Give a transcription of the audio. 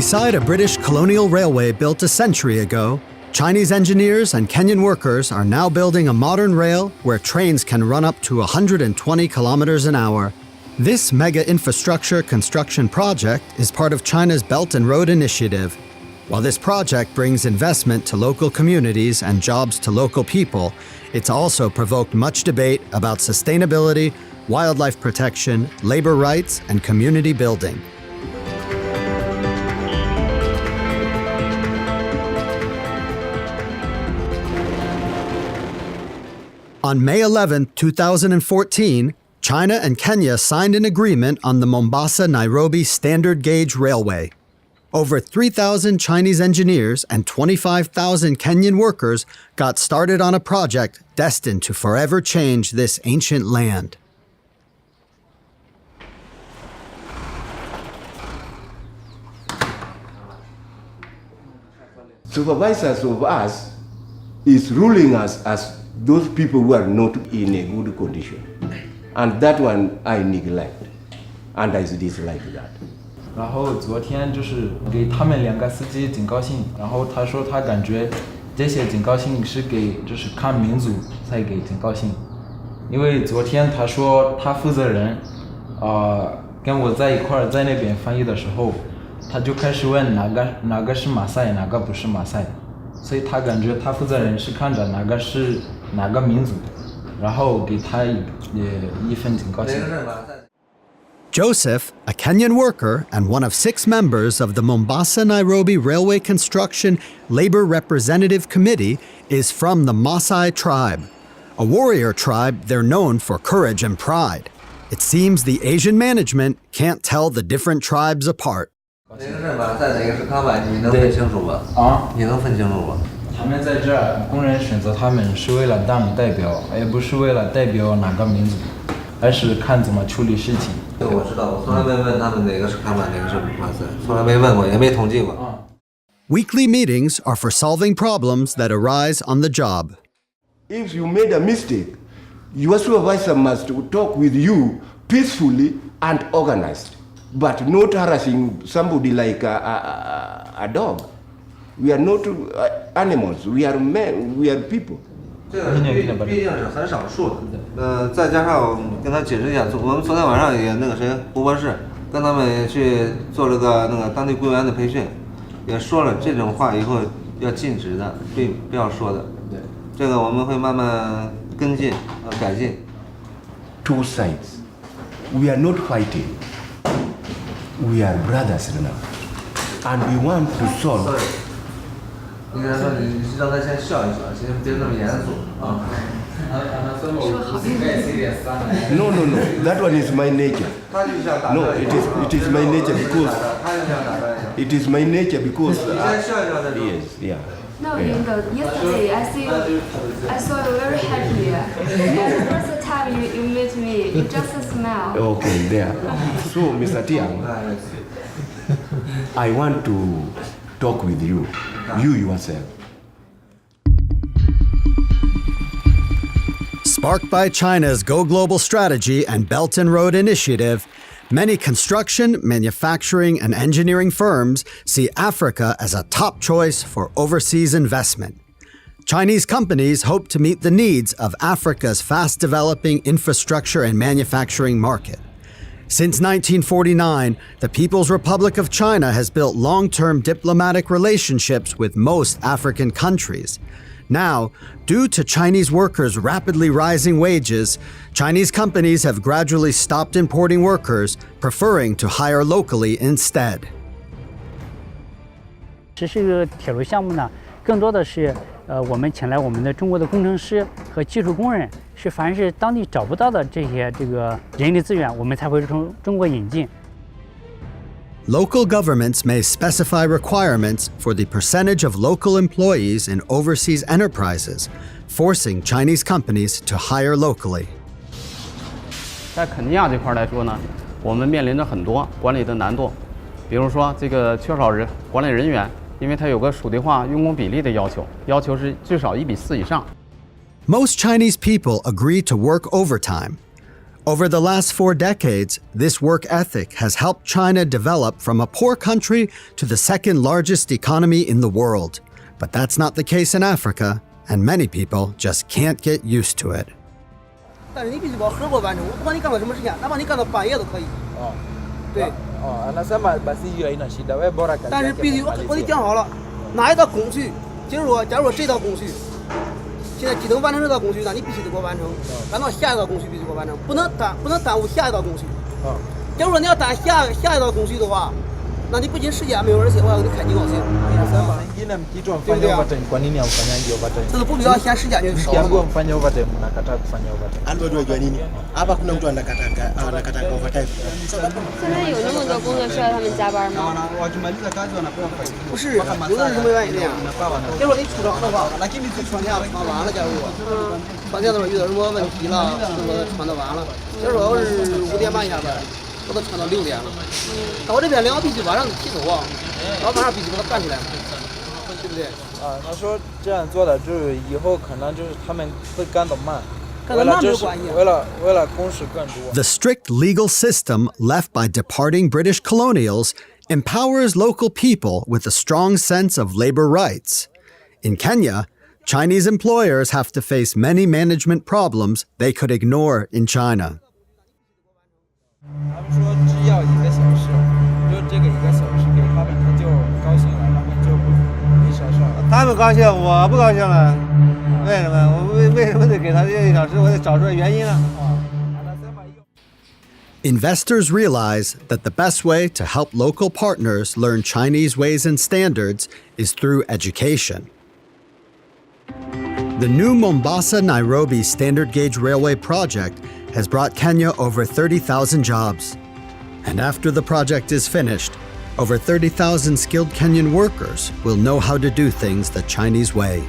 Beside a British colonial railway built a century ago, Chinese engineers and Kenyan workers are now building a modern rail where trains can run up to 120 kilometers an hour. This mega infrastructure construction project is part of China's Belt and Road Initiative. While this project brings investment to local communities and jobs to local people, it's also provoked much debate about sustainability, wildlife protection, labor rights, and community building. On May 11, 2014, China and Kenya signed an agreement on the Mombasa-Nairobi standard gauge railway. Over 3,000 Chinese engineers and 25,000 Kenyan workers got started on a project destined to forever change this ancient land. Supervisors of us is ruling us as those people who are not in a good condition. And that one I neglect, and I dislike that. 然后昨天就是给他们两个司机警告信，然后他说他感觉这些警告信是给就是看民族才给警告信，因为昨天他说他负责人跟我在一块儿在那边翻译的时候，他就开始问哪个是马赛，哪个不是马赛，所以他感觉他负责人是看着哪个是哪个民族，然后给他一份警告信。Joseph, a Kenyan worker and one of 6 members of the Mombasa-Nairobi Railway Construction Labor Representative Committee, is from the Maasai tribe. A warrior tribe, they're known for courage and pride. It seems the Asian management can't tell the different tribes apart. 哪个是马赛，哪个是康马，你能分清楚吗？你能分清楚吗？他们在这儿，工人选择他们是为了当代表，而不是为了代表哪个民族，而是看怎么处理事情。我知道，我从来没问他们哪个是康马，哪个是马赛，从来没问过，也没统计过。Weekly meetings are for solving problems that arise on the job. If you made a mistake, your supervisor must talk with you peacefully and organized, but not harassing somebody like a dog. We are not animals. We are men. We are people. 这个毕竟是很少数的。再加上我跟他解释一下，我们昨天晚上也那个谁胡博士跟他们去做了个那个当地雇员的培训，也说了这种话以后要禁止的，不要说的。对，这个我们会慢慢跟进改进。Two sides. We are not fighting. We are brothers now, and we want to solve. 你跟他说，你让他先笑一笑，先别那么严肃啊。No, that one is my nature. No, it is my nature because it is my nature because yes, yeah. No, yesterday I saw you very happy. The first time you meet me, you just smile. Okay, there. So, Mr. Tiang, I want to talk with you yourself. Sparked by China's Go Global strategy and Belt and Road Initiative, many construction, manufacturing, and engineering firms see Africa as a top choice for overseas investment. Chinese companies hope to meet the needs of Africa's fast-developing infrastructure and manufacturing market. Since 1949, the People's Republic of China has built long-term diplomatic relationships with most African countries. Now, due to Chinese workers' rapidly rising wages, Chinese companies have gradually stopped importing workers, preferring to hire locally instead. 实施这个铁路项目呢，更多的是我们请来我们的中国的工程师和技术工人，是凡是当地找不到的这个人力资源，我们才会从中国引进。 Local governments may specify requirements for the percentage of local employees in overseas enterprises, forcing Chinese companies to hire locally. 在肯尼亚这块来说呢，我们面临着很多管理的难度，比如说这个缺少管理人员，因为它有个属地化用工比例的要求是至少1:4以上。 Most Chinese people agree to work overtime. Over the last 4 decades, this work ethic has helped China develop from a poor country to the second largest economy in the world. But that's not the case in Africa, and many people just can't get used to it. 但是你必须把合伙完成，我不管你干到什么时间，哪怕你干到半夜都可以。对。但是必须我得讲好了，哪一道工序，假如说这道工序，现在只能完成这道工序，那你必须得给我完成，按照下一道工序必须给我完成，不能耽误下一道工序。假如说你要耽下一道工序的话，那你不仅时间没有，而且我要给你开警告信。对不对啊？这个不必要先时间就少了嘛。 现在有那么多工作需要他们加班吗？不是，有的是什么原因呢？假如说你出厂的话，那给你船前船完了，假如说，船前的时候遇到什么问题了，我船都完了。假如说我是5点半下班，我都船到6点了。那我这边必须晚上提走啊，然后晚上必须把它干出来，对不对？他说这样做的就是以后可能就是他们会干得慢。 The strict legal system left by departing British colonials empowers local people with a strong sense of labor rights. In Kenya, Chinese employers have to face many management problems they could ignore in China. 他们说只要1个小时，就这个1个小时给他们，他就高兴了，他们就没啥事儿。他们高兴，我不高兴了。 为什么？我为什么得给他这1小时？我得找出来原因了。 Investors realize that the best way to help local partners learn Chinese ways and standards is through education. The new Mombasa-Nairobi standard gauge railway project has brought Kenya over 30,000 jobs. And after the project is finished, over 30,000 skilled Kenyan workers will know how to do things the Chinese way.